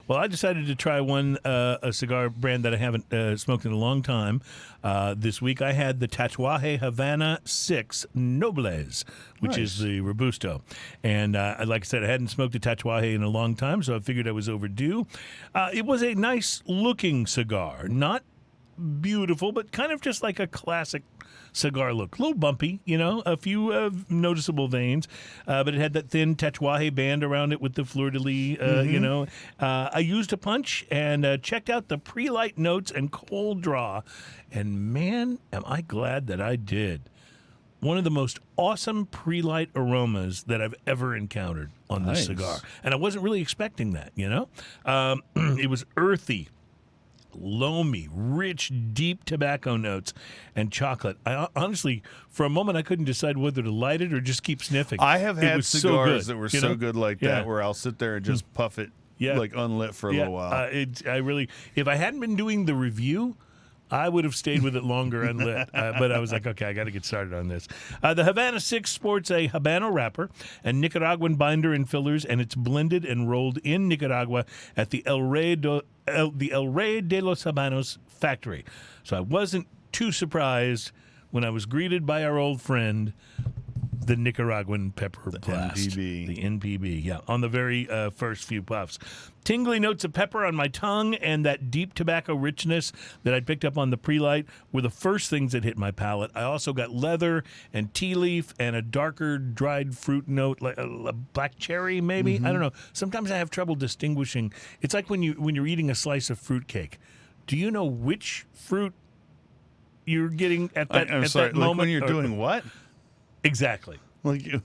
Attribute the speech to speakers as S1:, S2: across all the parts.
S1: Well, I decided to try a cigar brand that I haven't smoked in a long time. This week I had the Tatuaje Havana 6 Nobles, which is the Robusto. And like I said, I hadn't smoked a Tatuaje in a long time, so I figured I was overdue. It was a nice-looking cigar. Not beautiful, but kind of just like a classic cigar look. A little bumpy, a few noticeable veins, but it had that thin Tatuaje band around it with the fleur-de-lis, I used a punch and checked out the pre-light notes and cold draw, and man, am I glad that I did. One of the most awesome pre-light aromas that I've ever encountered on this cigar. And I wasn't really expecting that, It was earthy, loamy, rich, deep tobacco notes, and chocolate. I honestly, for a moment, I couldn't decide whether to light it or just keep sniffing.
S2: I have had cigars
S1: that
S2: were so good like that, where I'll sit there and just puff it like unlit for a little while.
S1: If I hadn't been doing the review, I would have stayed with it longer unlit, but I was like, okay, I got to get started on this. The Havana 6 sports a Habano wrapper and Nicaraguan binder and fillers, and it's blended and rolled in Nicaragua at the El Rey de los Habanos factory. So I wasn't too surprised when I was greeted by our old friend, the Nicaraguan pepper blast.
S2: NPB.
S1: The NPB, on the very first few puffs. Tingly notes of pepper on my tongue and that deep tobacco richness that I picked up on the pre-light were the first things that hit my palate. I also got leather and tea leaf and a darker dried fruit note, like a black cherry maybe. I don't know. Sometimes I have trouble distinguishing. It's like when you're eating a slice of fruitcake. Do you know which fruit you're getting at that that moment?
S2: When you're doing what?
S1: Exactly.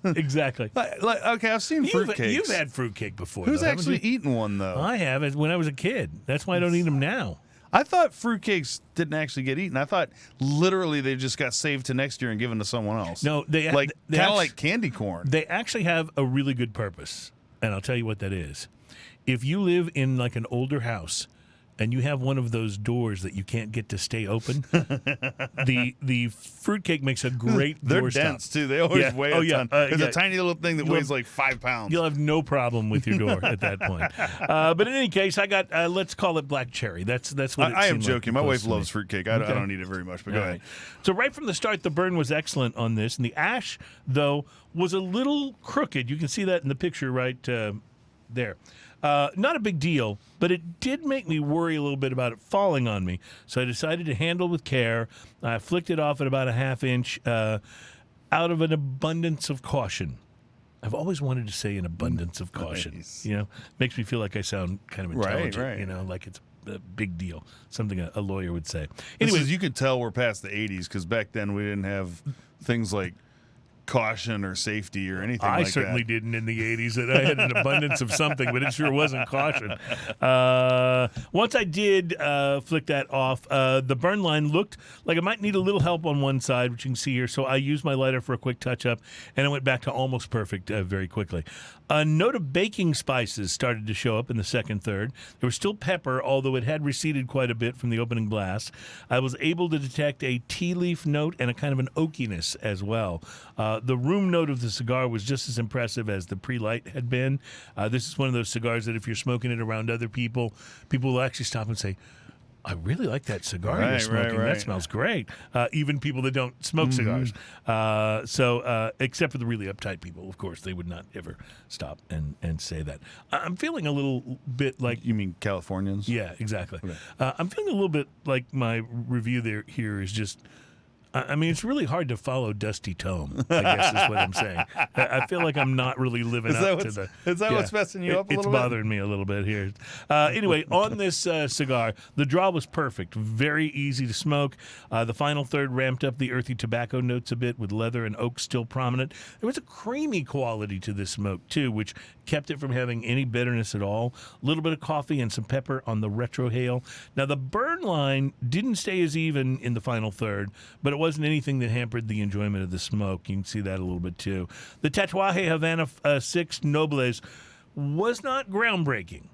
S1: Exactly.
S2: Okay, I've seen fruitcakes.
S1: You've had fruitcake before.
S2: Who's actually eaten one, though?
S1: I have, when I was a kid. That's why I don't eat them now.
S2: I thought fruitcakes didn't actually get eaten. I thought literally they just got saved to next year and given to someone else.
S1: No, they
S2: kind of like candy corn.
S1: They actually have a really good purpose, and I'll tell you what that is. If you live in like an older house and you have one of those doors that you can't get to stay open, the fruitcake makes a great
S2: They're
S1: doorstop.
S2: dense, too. They always weigh a ton. There's a tiny little thing that weighs like 5 pounds.
S1: You'll have no problem with your door at that point. But in any case, I got, let's call it black cherry. That's what it
S2: I am
S1: seemed
S2: joking.
S1: like.
S2: My wife loves fruitcake. I don't eat it very much, but go ahead.
S1: So right from the start, the burn was excellent on this. And the ash, though, was a little crooked. You can see that in the picture right there. Not a big deal, but it did make me worry a little bit about it falling on me. So I decided to handle with care. I flicked it off at about a half inch out of an abundance of caution. I've always wanted to say an abundance of caution.
S2: Nice.
S1: Makes me feel like I sound kind of intelligent,
S2: right.
S1: Like it's a big deal, something a lawyer would say.
S2: Anyways, you could tell we're past the 80s because back then we didn't have things like caution or safety or anything like that.
S1: I certainly didn't in the 80s. I had an abundance of something, but it sure wasn't caution. Once I did flick that off, the burn line looked like it might need a little help on one side, which you can see here. So I used my lighter for a quick touch-up, and it went back to almost perfect very quickly. A note of baking spices started to show up in the second third. There was still pepper, although it had receded quite a bit from the opening blast. I was able to detect a tea leaf note and a kind of an oakiness as well. The room note of the cigar was just as impressive as the pre-light had been. This is one of those cigars that if you're smoking it around other people, people will actually stop and say, I really like that cigar you're smoking. That smells great. Even people that don't smoke cigars. So except for the really uptight people, of course, they would not ever stop and say that. I'm feeling a little bit like...
S2: You mean Californians?
S1: Yeah, exactly.
S2: Okay.
S1: I'm feeling a little bit like my review here is just... I mean, it's really hard to follow Dusty Tome, I guess is what I'm saying. I feel like I'm not really living up to the...
S2: Is that what's messing you up a little bit?
S1: It's bothering me a little bit here. Anyway, on this cigar, the draw was perfect. Very easy to smoke. The final third ramped up the earthy tobacco notes a bit with leather and oak still prominent. There was a creamy quality to this smoke, too, which kept it from having any bitterness at all. A little bit of coffee and some pepper on the retrohale. Now, the burn line didn't stay as even in the final third, but it wasn't anything that hampered the enjoyment of the smoke. You can see that a little bit, too. The Tatuaje Havana 6 Nobles was not groundbreaking,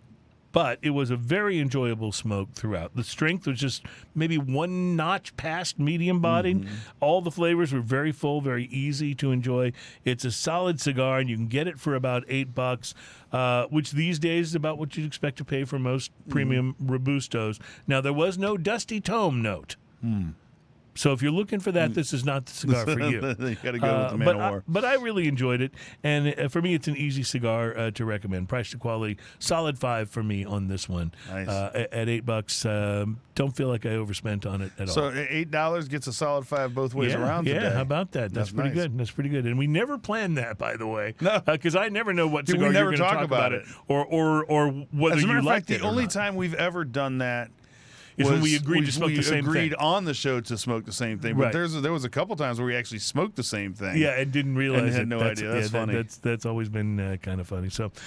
S1: but it was a very enjoyable smoke throughout. The strength was just maybe one notch past medium bodied. All the flavors were very full, very easy to enjoy. It's a solid cigar, and you can get it for about $8, which these days is about what you'd expect to pay for most premium Robustos. Now, there was no dusty tome note. So if you're looking for that, this is not the cigar for you.
S2: You got to go with the Man of War.
S1: But I really enjoyed it, and for me, it's an easy cigar to recommend. Price to quality, solid 5 for me on this one.
S2: Nice.
S1: At $8, don't feel like I overspent on it at all.
S2: So $8 gets a solid 5 both ways around today.
S1: Yeah, how about that? That's pretty
S2: nice.
S1: good. That's pretty good. And we never planned that, by the way,
S2: No.
S1: because I never know what
S2: We
S1: cigar
S2: never
S1: you're going to talk about
S2: it.
S1: or whether
S2: As a
S1: you
S2: matter of
S1: liked
S2: fact,
S1: it
S2: the
S1: or
S2: only
S1: not.
S2: time we've ever done that
S1: Is when we agreed to smoke the same thing.
S2: We agreed on the show to smoke the same thing, but
S1: Right.
S2: there was a couple times where we actually smoked the same thing.
S1: Yeah, and didn't realize
S2: And had
S1: it.
S2: no idea. That's funny.
S1: That's always been kind of funny. So